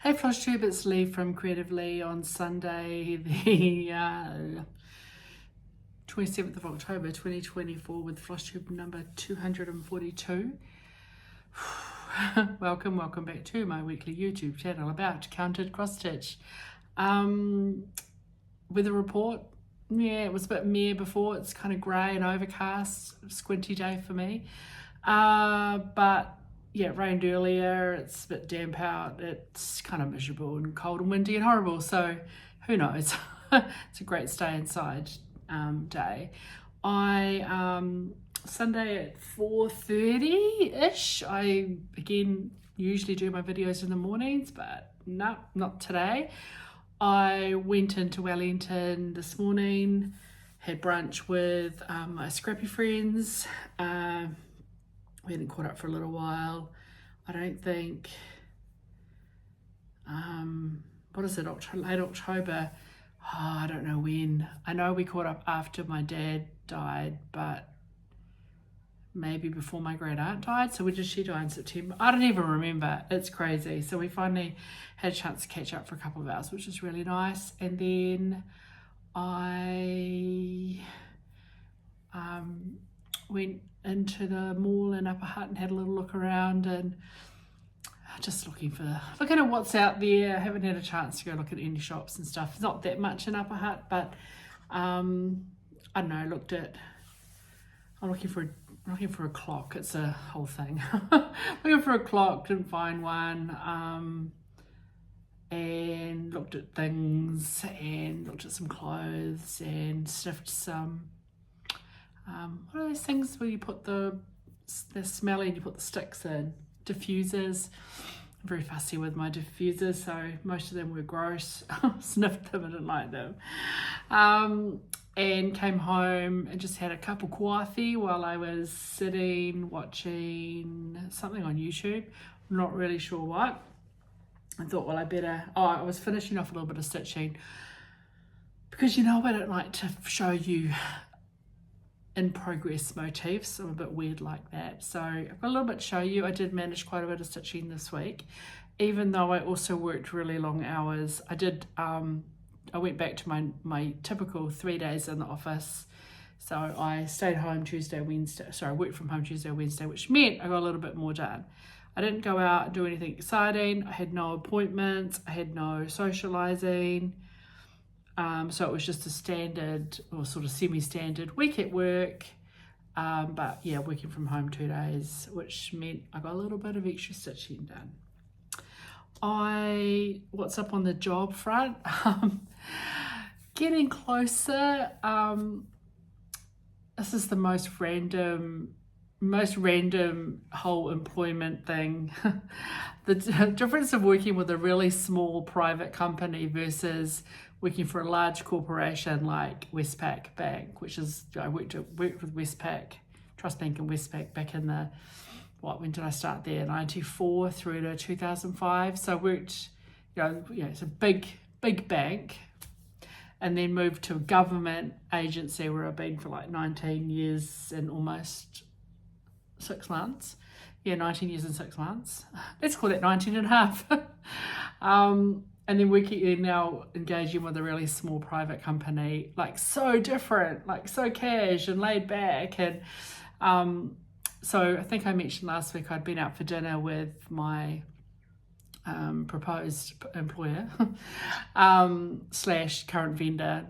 Hey FLOSSTUBE, it's Leigh from Creative Leigh on Sunday, the 27th of October 2024 with FLOSSTUBE number 242. Welcome back to my weekly YouTube channel about counted cross stitch. Weather report, yeah, it was a bit meh before. It's kind of grey and overcast, squinty day for me. But yeah, it rained earlier, it's a bit damp out, it's kind of miserable and cold and windy and horrible, so who knows. It's a great stay inside day. Sunday at 4:30-ish, I again usually do my videos in the mornings, but no, not today. I went into Wellington this morning, had brunch with my scrappy friends. We hadn't caught up for a little while. I don't think, what is it, late October? Oh, I don't know when. I know we caught up after my dad died, but maybe before my great aunt died. So she died in September. I don't even remember. It's crazy. So we finally had a chance to catch up for a couple of hours, which was really nice. And then I went into the mall in Upper Hutt and had a little look around and just looking at what's out there. I haven't had a chance to go look at any shops and stuff. It's not that much in Upper Hutt, but I don't know, I'm looking for a clock. It's a whole thing. Looking for a clock, didn't find one, and looked at things and looked at some clothes and sniffed some what are those things where you put they're smelly and you put the sticks in? Diffusers. I'm very fussy with my diffusers, so most of them were gross. Sniffed them, I didn't like them. And came home and just had a cup of coffee while I was sitting watching something on YouTube. I'm not really sure what. I thought, well, I was finishing off a little bit of stitching because, I don't like to show you in progress motifs. I'm a bit weird like that, so I've got a little bit to show you. I did manage quite a bit of stitching this week, even though I also worked really long hours. I went back to my typical 3 days in the office, so I stayed home Tuesday, Wednesday. I worked from home Tuesday, Wednesday, which meant I got a little bit more done. I didn't go out and do anything exciting. I had no appointments, I had no socializing. So it was just a standard or sort of semi-standard week at work, but yeah, working from home 2 days, which meant I got a little bit of extra stitching done. What's up on the job front? Getting closer. This is the most random whole employment thing. The difference of working with a really small private company versus working for a large corporation like Westpac Bank, which is, I worked with Westpac, Trust Bank and Westpac back in when did I start there? 94 through to 2005. So I worked, it's a big bank, and then moved to a government agency where I've been for like 19 years and almost 6 months. Yeah, 19 years and 6 months. Let's call it 19 and a half. And then now engaging with a really small private company, like so different, like so cash and laid back. And so I think I mentioned last week I'd been out for dinner with my proposed employer / current vendor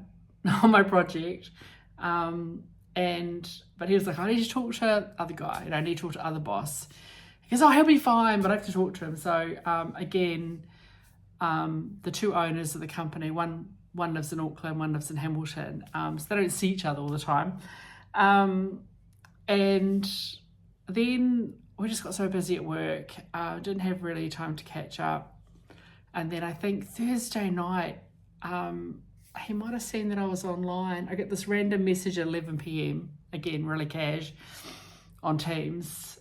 on my project. But he was like, I need to talk to other guy, I need to talk to other boss. He goes, oh, he'll be fine, but I have to talk to him. So again, the two owners of the company, one lives in Auckland, one lives in Hamilton, so they don't see each other all the time. And then we just got so busy at work, didn't have really time to catch up. And then I think Thursday night, he might have seen that I was online. I get this random message at 11 p.m, again, really cash, on Teams.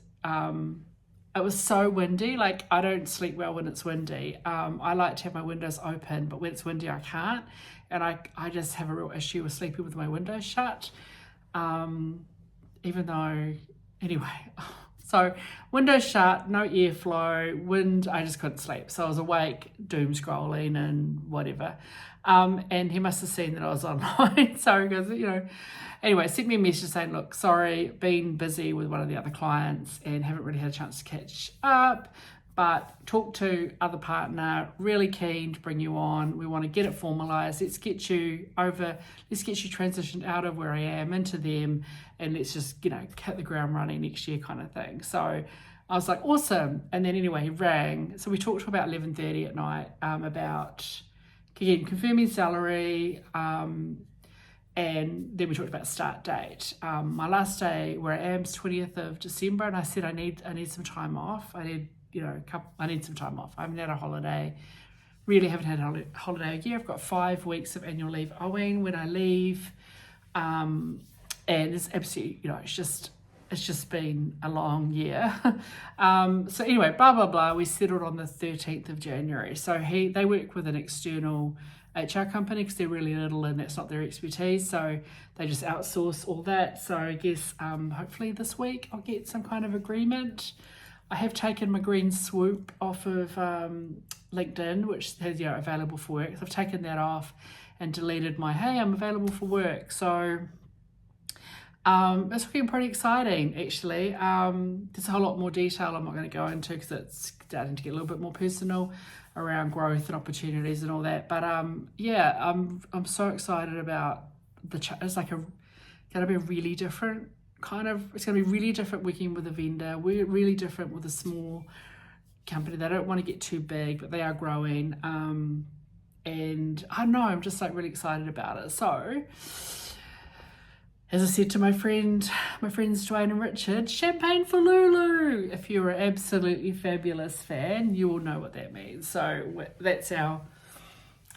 It was so windy. Like, I don't sleep well when it's windy. I like to have my windows open, but when it's windy, I can't. And I just have a real issue with sleeping with my windows shut. Even though, anyway, So window shut, no airflow, wind, I just couldn't sleep. So I was awake, doom scrolling and whatever. And he must have seen that I was online. So he goes, anyway, sent me a message saying, look, sorry, been busy with one of the other clients and haven't really had a chance to catch up, but talk to other partner, really keen to bring you on. We want to get it formalized. Let's get you transitioned out of where I am into them, and let's just, hit the ground running next year kind of thing. So I was like, awesome. And then anyway, he rang. So we talked to about 11:30 at night about, again, confirming salary, and then we talked about start date. My last day where I am is 20th of December, and I said I need some time off. I need some time off. I haven't had a holiday. Really haven't had a holiday a year. I've got 5 weeks of annual leave owing when I leave. And it's absolutely, it's just been a long year. So anyway, blah, blah, blah. We settled on the 13th of January. So they work with an external HR company because they're really little and that's not their expertise. So they just outsource all that. So I guess hopefully this week I'll get some kind of agreement. I have taken my green swoop off of LinkedIn, which says, available for work. So I've taken that off and deleted my, hey, I'm available for work. So it's looking pretty exciting, actually. There's a whole lot more detail I'm not going to go into because it's starting to get a little bit more personal around growth and opportunities and all that. But I'm so excited about it's going to be really different. It's going to be really different working with a vendor. We're really different with a small company. They don't want to get too big, but they are growing. And I don't know, I'm just really excited about it. So, as I said to my friends Dwayne and Richard, champagne for Lulu. If you're an absolutely fabulous fan, you will know what that means. So that's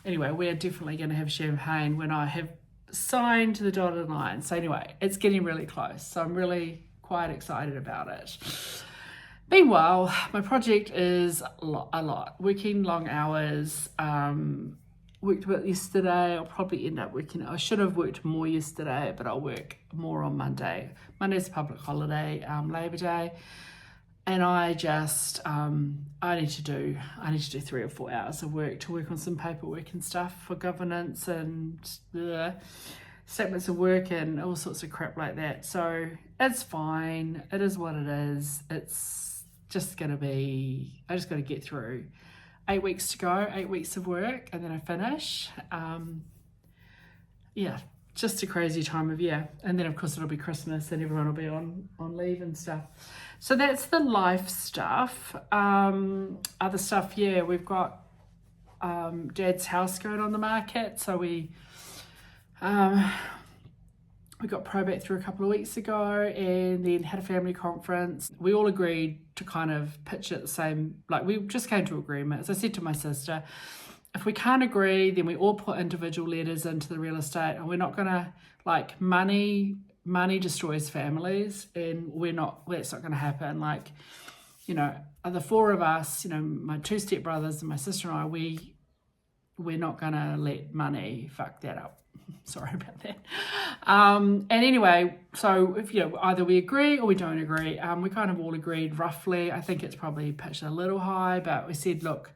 anyway, we're definitely going to have champagne when I have signed the dotted line. So anyway, it's getting really close. So I'm really quite excited about it. Meanwhile, my project is a lot. Working long hours. Worked a bit yesterday. I'll probably end up working. I should have worked more yesterday, but I'll work more on Monday. Monday's a public holiday, Labour Day. And I just, I need to do 3 or 4 hours of work to work on some paperwork and stuff for governance and statements of work and all sorts of crap like that. So it's fine. It is what it is. It's just going to be, I just got to get through 8 weeks to go, 8 weeks of work, and then I finish. Just a crazy time of year. And then of course it'll be Christmas and everyone will be on leave and stuff. So that's the life stuff. Other stuff, we've got Dad's house going on the market. So we got probate through a couple of weeks ago and then had a family conference. We all agreed to kind of pitch it the same, we just came to agreement. As I said to my sister, if we can't agree, then we all put individual letters into the real estate, and we're not gonna, money destroys families, and that's not gonna happen. The 4 of us, my 2 stepbrothers and my sister and I, we're not gonna let money fuck that up. Sorry about that. And anyway, so if either we agree or we don't agree, we kind of all agreed roughly. I think it's probably pitched a little high, but we said, look,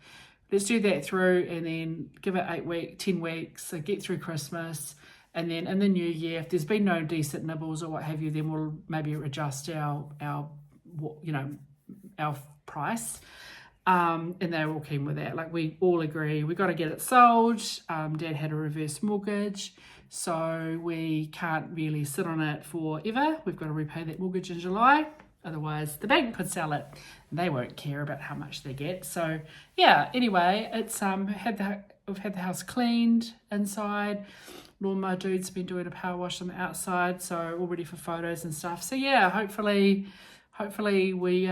let's do that through and then give it 10 weeks, so get through Christmas, and then in the new year, if there's been no decent nibbles or what have you, then we'll maybe adjust our price. And they were all keen with that. We all agree, we got to get it sold. Dad had a reverse mortgage, so we can't really sit on it forever. We've got to repay that mortgage in July. Otherwise, the bank could sell it. They won't care about how much they get. So, anyway, it's we've had the house cleaned inside. Lawnmower dude's been doing a power wash on the outside, so all ready for photos and stuff. So, hopefully we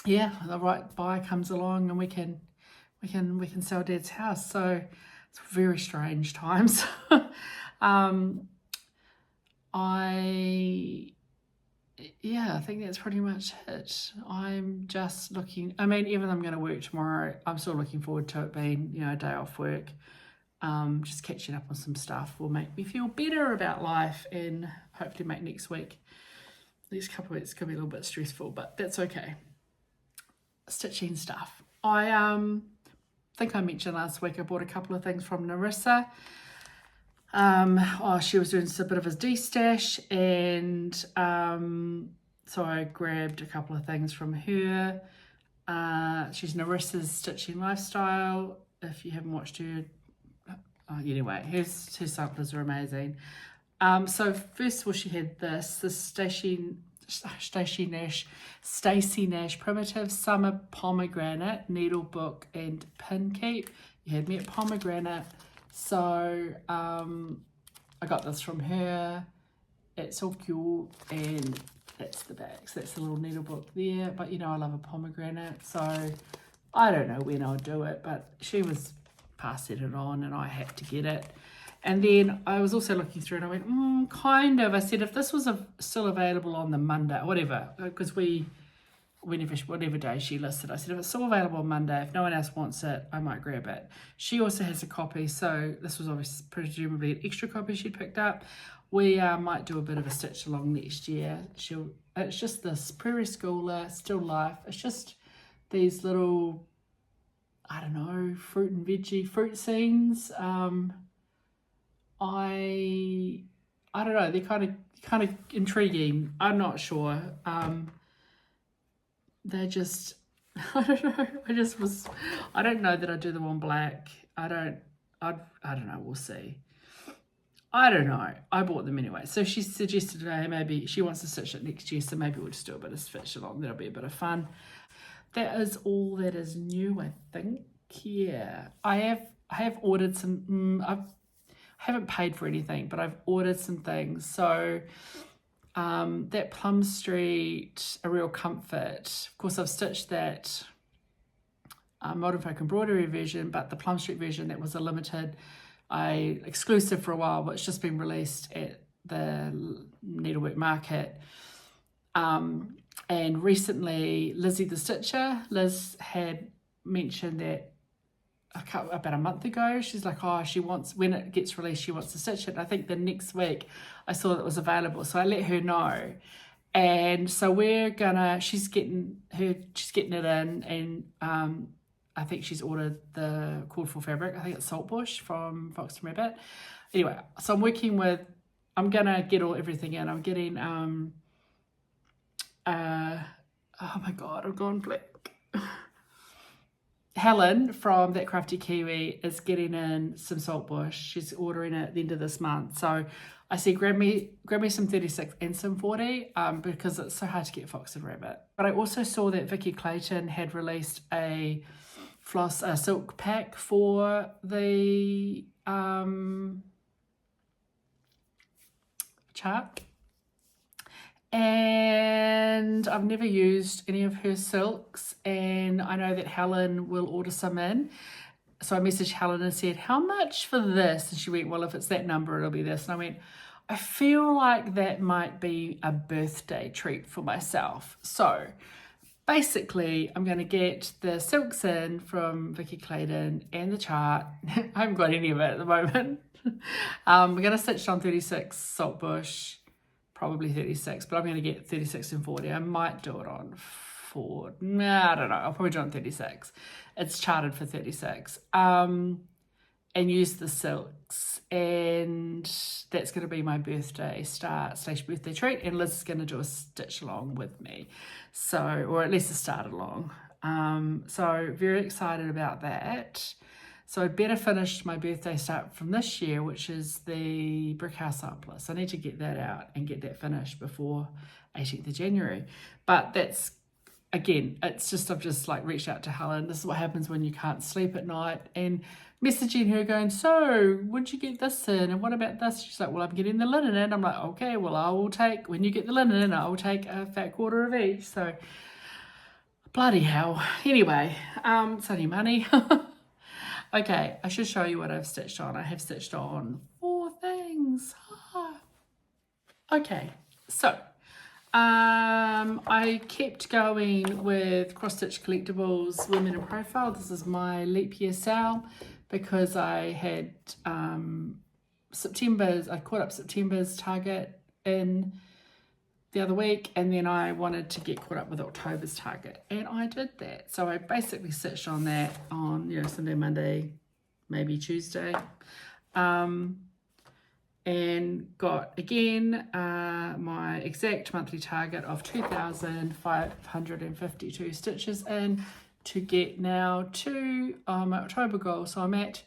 the right buyer comes along and we can sell Dad's house. So it's very strange times. I think that's pretty much it. I'm just looking, even though I'm going to work tomorrow, I'm still looking forward to it being, a day off work. Just catching up on some stuff will make me feel better about life and hopefully make next week These couple of weeks could be a little bit stressful, but that's okay. Stitching stuff. I think I mentioned last week I bought a couple of things from Narissa. She was doing a bit of a de-stash, and so I grabbed a couple of things from her. She's Narissa's Stitching Lifestyle. If you haven't watched her, anyway, her samplers are amazing. So first of all, she had this Stacey Nash Primitive Summer Pomegranate Needle Book and Pin Keep. You had me at pomegranate, so I got this from her. It's all cute, and that's the back. So that's the little needle book there. But you know, I love a pomegranate, so I don't know when I'll do it, but she was passing it on, and I had to get it. And then I was also looking through, and I went, kind of. I said, if this was still available on the Monday, whatever, because whatever day she listed, I said, if it's still available on Monday, if no one else wants it, I might grab it. She also has a copy, so this was obviously presumably an extra copy she'd picked up. We might do a bit of a stitch along next year. It's just this Prairie Schooler, Still Life. It's just these little, I don't know, fruit and veggie fruit scenes. I don't know, they're kind of intriguing. I'm not sure. They're just, I don't know. I don't know that I do them on black. I don't know. We'll see. I don't know. I bought them anyway. So she suggested today maybe she wants to stitch it next year. So maybe we'll just do a bit of stitch along. That'll be a bit of fun. That is all that is new, I think. Yeah. I have ordered some, I haven't paid for anything, but I've ordered some things. So that Plum Street, A Real Comfort. Of course, I've stitched that Modern Folk Embroidery version, but the Plum Street version, that was a limited, exclusive for a while, but it's just been released at the Needlework Market. And recently, Lizzie the Stitcher, Liz had mentioned that about a month ago, she's like, when it gets released, she wants to stitch it. And I think the next week I saw that it was available, so I let her know, and so she's getting it in, and I think she's ordered the called for fabric. I think it's Saltbush from Fox and Rabbit. Anyway, so I'm gonna get everything in. I'm getting oh my god, I've gone blank. Helen from That Crafty Kiwi is getting in some Saltbush. She's ordering it at the end of this month. So I said, grab me some 36 and some 40 because it's so hard to get Fox and Rabbit. But I also saw that Vicky Clayton had released a silk pack for the chart. And I've never used any of her silks, and I know that Helen will order some in. So I messaged Helen and said, how much for this? And she went, well, if it's that number, it'll be this. And I went, I feel like that might be a birthday treat for myself. So basically, I'm going to get the silks in from Vicky Clayton and the chart. I haven't got any of it at the moment. We're going to stitch on 36 Saltbush. Probably 36, but I'm going to get 36 and 40. I might do it on 4. Nah, I don't know. I'll probably do it on 36. It's charted for 36. And use the silks. And that's going to be my birthday birthday treat. And Liz is going to do a stitch along with me. So, or at least a start along. So very excited about that. So I better finish my birthday start from this year, which is the Brick House Sampler. So I need to get that out and get that finished before 18th of January. But that's, again, it's just, I've just like reached out to Helen. This is what happens when you can't sleep at night, and messaging her going, so would you get this in? And what about this? She's like, well, I'm getting the linen in. I'm like, okay, well, I will take, when you get the linen in, I will take a fat quarter of each. So bloody hell. Anyway, it's only money. Okay, I should show you what I've stitched on. I have stitched on 4 things. Okay, so I kept going with Cross Stitch Collectibles Women in Profile. This is my leap year sale because I had I caught up September's target in the other week, and then I wanted to get caught up with October's target, and I did that. So I basically stitched on that on, you know, Sunday, Monday, maybe Tuesday, and got again my exact monthly target of 2,552 stitches in to get now to my October goal. So I'm at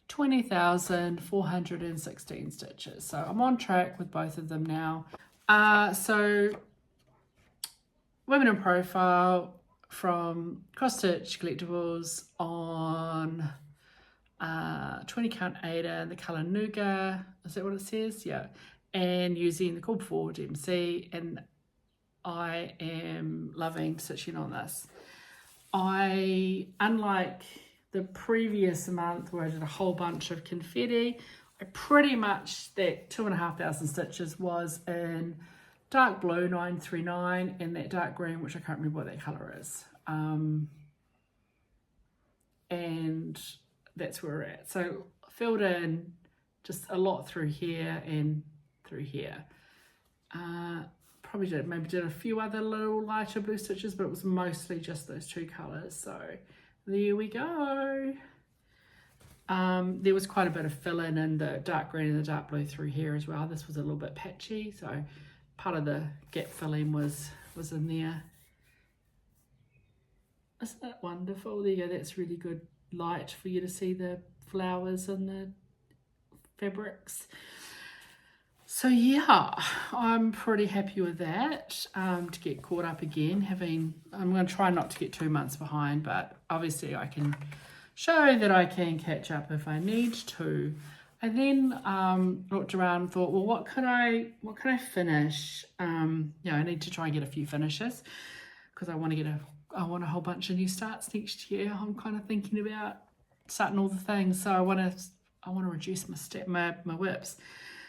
20,416 stitches. So I'm on track with both of them now. So Women in Profile from Cross Stitch Collectibles on 20 count Aida and the colour Nougat, is that what it says? Yeah. And using the Cool Forward MC, and I am loving stitching on this. Unlike the previous month where I did a whole bunch of confetti, I pretty much, that 2,500 stitches was in dark blue 939 and that dark green, which I can't remember what that colour is. And that's where we're at. So I filled in just a lot through here and through here. Probably did a few other little lighter blue stitches, but it was mostly just those two colours. So there we go. There was quite a bit of fill-in the dark green and the dark blue through here as well. This was a little bit patchy, so part of the gap filling was in there. Isn't that wonderful? There you go, that's really good light for you to see the flowers and the fabrics. So yeah, I'm pretty happy with that. To get caught up again, I'm going to try not to get 2 months behind, but obviously I can show that I can catch up if I need to. I then looked around and thought, well, what can I finish? You know, I need to try and get a few finishes because I want a whole bunch of new starts next year. I'm kind of thinking about starting all the things, so I want to reduce my whips.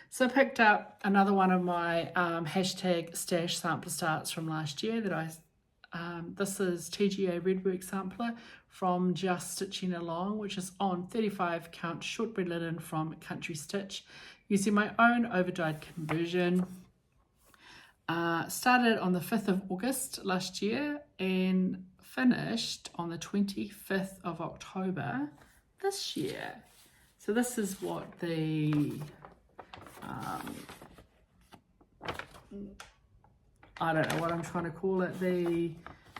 So I picked up another one of my hashtag stash sampler starts from last year that this is TGA Redwork Sampler from Just Stitching Along, which is on 35 count shortbread linen from Country Stitch, using my own overdyed conversion. Started on the 5th of August last year and finished on the 25th of October this year. So this is what the I don't know what I'm trying to call it, the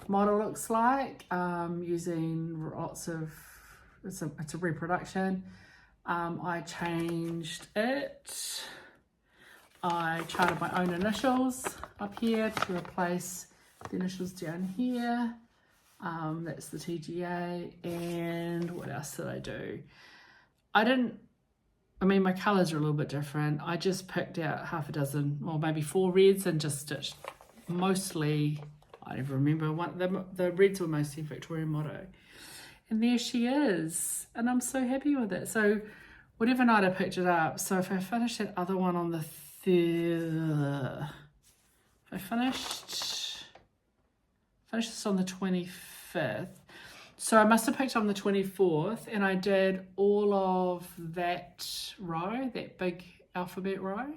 model looks like, using lots of, it's a reproduction. I changed it. I charted my own initials up here to replace the initials down here. That's the TGA. And what else did I do? My colours are a little bit different. I just picked out half a dozen, or maybe 4 reds, and just stitched mostly, I don't remember, the reds were mostly Victorian motto. And there she is. And I'm so happy with it. So whatever night I picked it up, so if I finished that other one on the 3rd, if I finished this on the 25th, so I must have picked on the 24th, and I did all of that row, that big alphabet row,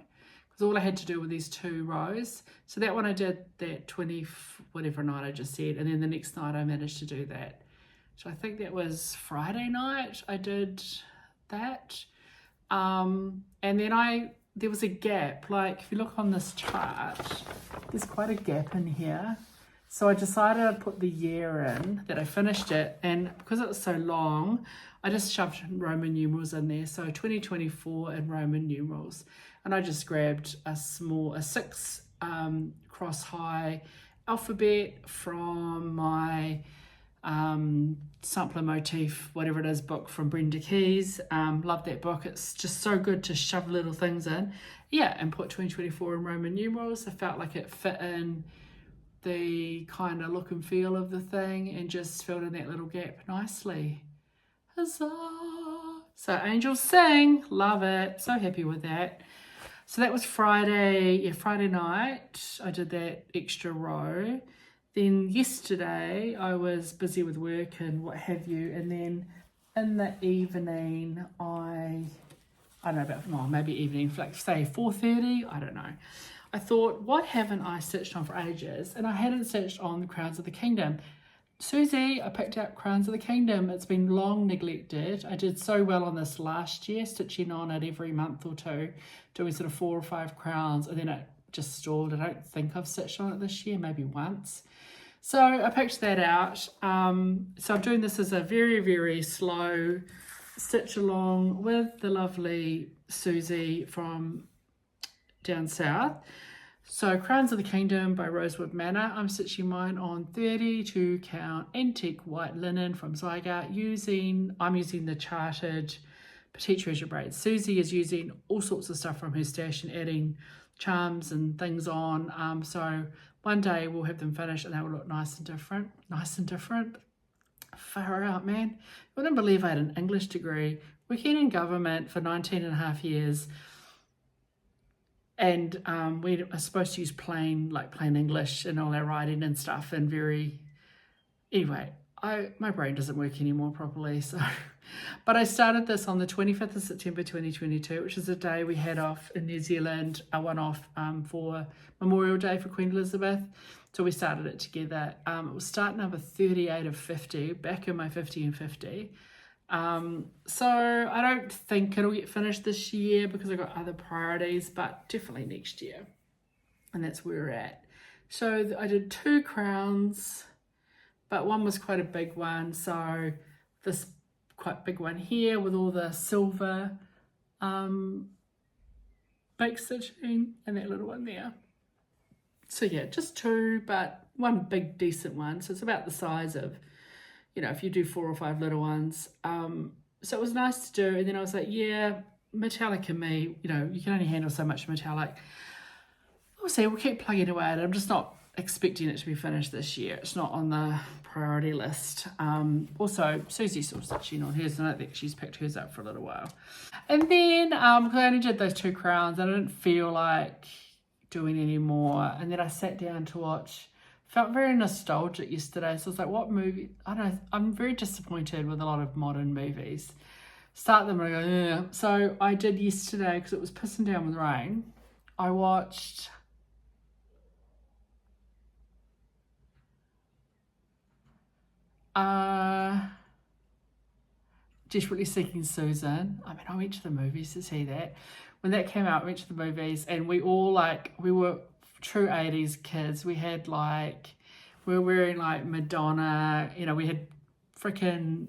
because all I had to do were these 2 rows. So that one I did that 20, whatever night I just said, and then the next night I managed to do that. So I think that was Friday night I did that. And then there was a gap, like if you look on this chart, there's quite a gap in here. So I decided I'd put the year in that I finished it, and because it was so long, I just shoved Roman numerals in there. So 2024 in Roman numerals. And I just grabbed a 6 cross high alphabet from my sampler motif, whatever it is, book from Brenda Keys. Love that book. It's just so good to shove little things in. Yeah, and put 2024 in Roman numerals. I felt like it fit in the kind of look and feel of the thing and just filled in that little gap nicely. Huzzah! So Angels Sing, love it. So happy with that. So that was Friday night. I did that extra row. Then yesterday I was busy with work and what have you, and then in the evening I don't know, maybe evening, like say 4:30, I don't know. I thought, what haven't I stitched on for ages? And I hadn't stitched on the Crowns of the Kingdom. Suzie, I picked up Crowns of the Kingdom. It's been long neglected. I did so well on this last year, stitching on it every month or two, doing sort of 4 or 5 crowns, and then it just stalled. I don't think I've stitched on it this year, maybe once. So I picked that out. So I'm doing this as a very, very slow stitch along with the lovely Suzie from down south. So Crowns of the Kingdom by Rosewood Manor. I'm stitching mine on 32 count antique white linen from Zweigart. I'm using the charted Petite Treasure Braid. Suzie is using all sorts of stuff from her stash and adding charms and things on. So one day we'll have them finished and they will look nice and different. Nice and different. Far out, man. I wouldn't believe I had an English degree, working in government for 19.5 years. And we are supposed to use plain English in all our writing and stuff, and anyway, my brain doesn't work anymore properly. So, but I started this on the 25th of September 2022, which is a day we had off in New Zealand, a one-off for Memorial Day for Queen Elizabeth. So we started it together. It was start number 38 of 50, back in my 50 and 50. So I don't think it'll get finished this year because I've got other priorities, but definitely next year. And that's where we're at. So I did 2 crowns, but one was quite a big one. So this quite big one here with all the silver bake stitching, and that little one there. So yeah, just 2, but one big decent one. So it's about the size of, if you do 4 or 5 little ones. So it was nice to do. And then I was like, yeah, metallic and me, you can only handle so much metallic. We'll see, we'll keep plugging away at it. I'm just not expecting it to be finished this year. It's not on the priority list. Also, Susie's still stitching on hers, and I think she's picked hers up for a little while. And then, because I only did those 2 crowns, I didn't feel like doing any more. And then I sat down to watch. Felt very nostalgic yesterday, so I was like, what movie? I don't know, I'm very disappointed with a lot of modern movies. Start them and I go, ugh. So I did yesterday, because it was pissing down with rain, I watched Desperately Seeking Susan. I mean, I went to the movies to see that. When that came out, I went to the movies, and we all we were true 80s kids. We had we were wearing Madonna, we had freaking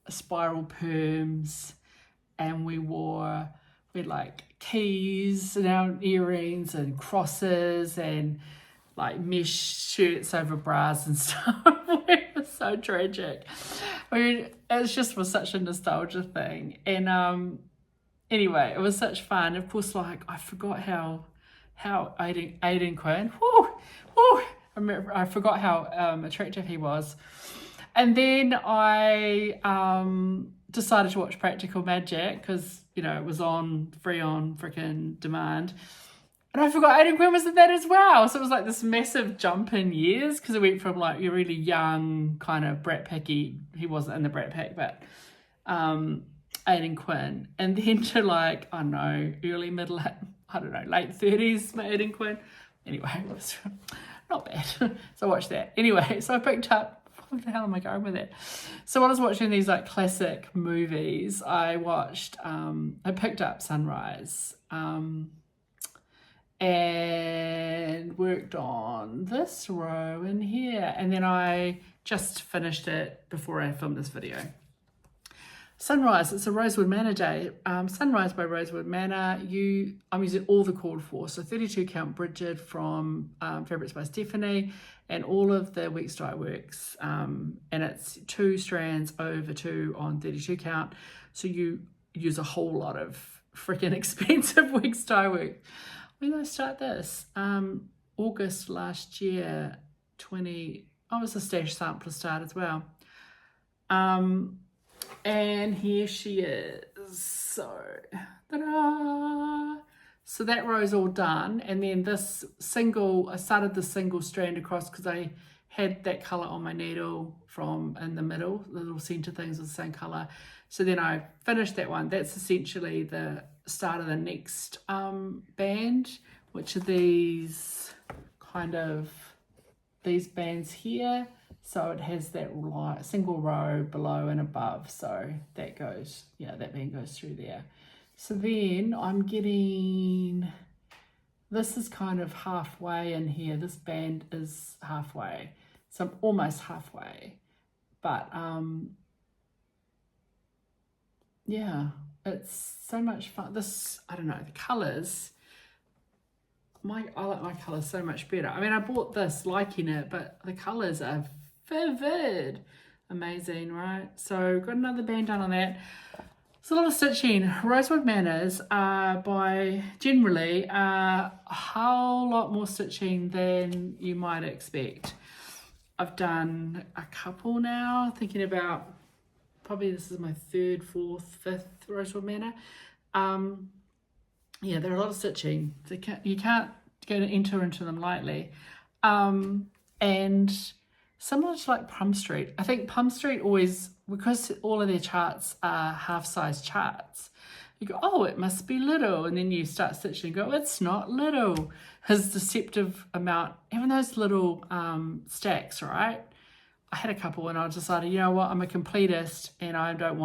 spiral perms, and we had keys in our earrings and crosses and mesh shirts over bras and stuff. It was so tragic. I mean, it just was such a nostalgia thing. And anyway, it was such fun. Of course, I forgot how Aida Quinn, I forgot how attractive he was. And then I decided to watch Practical Magic because, it was free on freaking demand. And I forgot Aida Quinn was in that as well. So it was this massive jump in years, because it went from you're really young, kind of brat picky. He wasn't in the brat pack, but Aida Quinn. And then to early, middle, late 30s, my Aida Quinn. Anyway, it was not bad. So I watched that. Anyway, so I picked up, what the hell am I going with it? So when I was watching these classic movies, I picked up Sunrise and worked on this row in here. And then I just finished it before I filmed this video. Sunrise, it's a Rosewood Manor day. Sunrise by Rosewood Manor. I'm using all the called for. So 32 count Brigid from Fabrics by Stephanie, and all of the Weeks Dye Works. And it's 2 strands over 2 on 32 count. So you use a whole lot of freaking expensive Weeks Dye Work. When did I start this? August last year, it was a stash sampler start as well. And here she is. So, ta-da! So that row's all done. And then I started the single strand across because I had that colour on my needle from in the middle. The little centre things are the same colour. So then I finished that one. That's essentially the start of the next band, which are these kind of, these bands here. So it has that single row below and above. So that goes, yeah, that band goes through there. So then I'm getting, this is kind of halfway in here. This band is halfway. So I'm almost halfway. But yeah, it's so much fun. This, I don't know, the colours, I like my colours so much better. I mean, I bought this liking it, but the colours are vivid. Amazing, right? So got another band done on that. It's a lot of stitching. Rosewood Manors generally a whole lot more stitching than you might expect. I've done a couple now, thinking about, probably this is my third, fourth, fifth Rosewood Manor. Yeah, they're a lot of stitching. You can't go to enter into them lightly. And similar to like Plum Street, I think Plum Street always, because all of their charts are half-size charts, you go, oh, it must be little, and then you start stitching and go, it's not little. His deceptive amount, even those little stacks, right? I had a couple and I decided, you know what, I'm a completist and I don't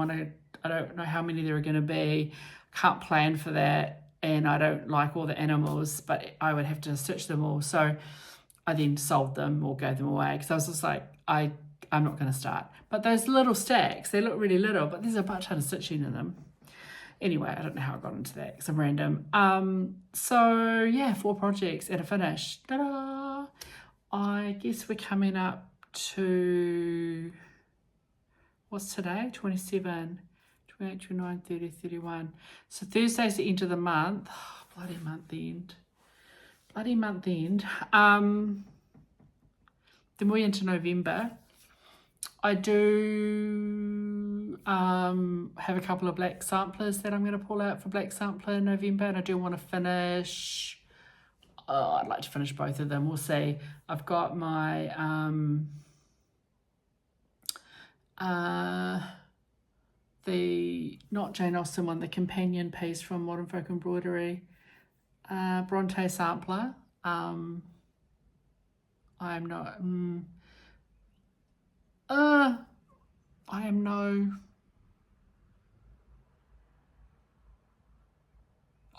know how many there are going to be, can't plan for that, and I don't like all the animals, but I would have to stitch them all. So I then sold them or gave them away because I was just like, I'm not going to start. But those little stacks, they look really little, but there's a bunch of stitching in them. Anyway, I don't know how I got into that because I'm random. So yeah, 4 projects at a finish. Ta-da! I guess we're coming up to, what's today? 27, 28, 29, 30, 31. So Thursday's the end of the month. Oh, bloody month end. Bloody month end. Then we're into November. I do have a couple of black samplers that I'm going to pull out for black sampler in November, and I do want to finish, I'd like to finish both of them. We'll see. I've got my the not Jane Austen one, the companion piece from Modern Folk Embroidery, Bronte sampler. I'm not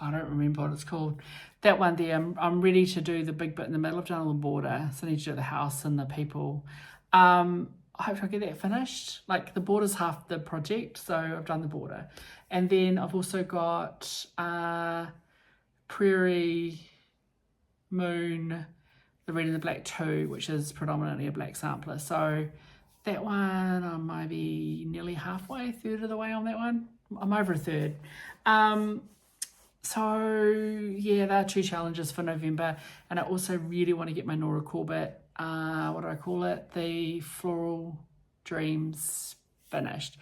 I don't remember what it's called. That one there, I'm ready to do the big bit in the middle. I've done all the border, so I need to do the house and the people. I hope I get that finished. Like, the border's half the project, so I've done the border. And then I've also got Prairie Moon, the Red and the Black 2, which is predominantly a black sampler. So that one, I might be nearly halfway, third of the way on that one. I'm over a third. So yeah, there are 2 challenges for November, and I also really want to get my Nora Corbett, what do I call it? The Floral Dreams finished.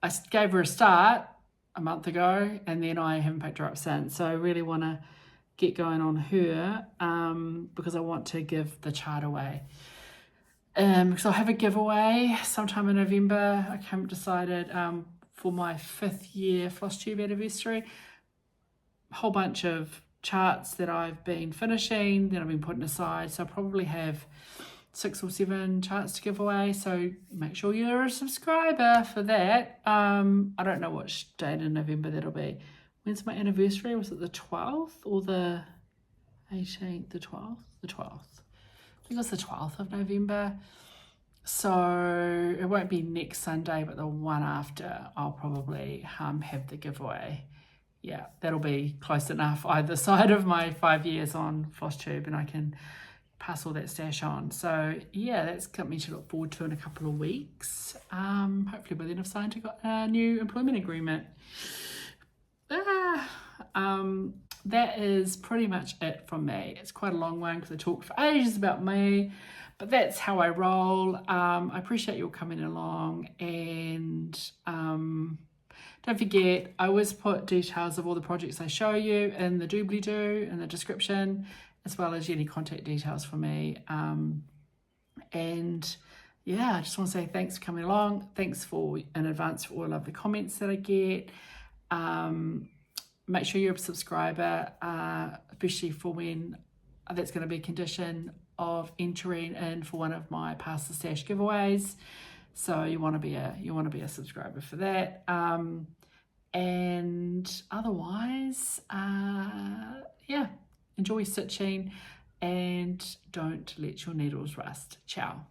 I gave her a start a month ago, and then I haven't picked her up since. So I really want to get going on her because I want to give the chart away. So I'll have a giveaway sometime in November. I haven't decided, for my 5th year FLOSSTUBE anniversary. A whole bunch of charts that I've been finishing, that I've been putting aside. So I'll probably have 6 or 7 charts to give away. So make sure you're a subscriber for that. I don't know which date in November that'll be. When's my anniversary? Was it the 12th or the 18th? The 12th? The 12th. I think it's the 12th of November. So it won't be next Sunday, but the one after I'll probably have the giveaway. Yeah, that'll be close enough either side of my 5 years on FLOSSTUBE, and I can pass all that stash on. So yeah, that's something to look forward to in a couple of weeks. Hopefully by then I've signed a new employment agreement. That is pretty much it from me. It's quite a long one because I talked for ages about me, but that's how I roll. I appreciate you all coming along, and don't forget, I always put details of all the projects I show you in the doobly-doo in the description, as well as any contact details for me. And yeah, I just want to say thanks for coming along. Thanks in advance for all of the comments that I get. make sure you're a subscriber, especially for when that's going to be a condition of entering in for one of my Past the Stash giveaways. So you want to be a subscriber for that. And otherwise, yeah, enjoy stitching and don't let your needles rust. Ciao.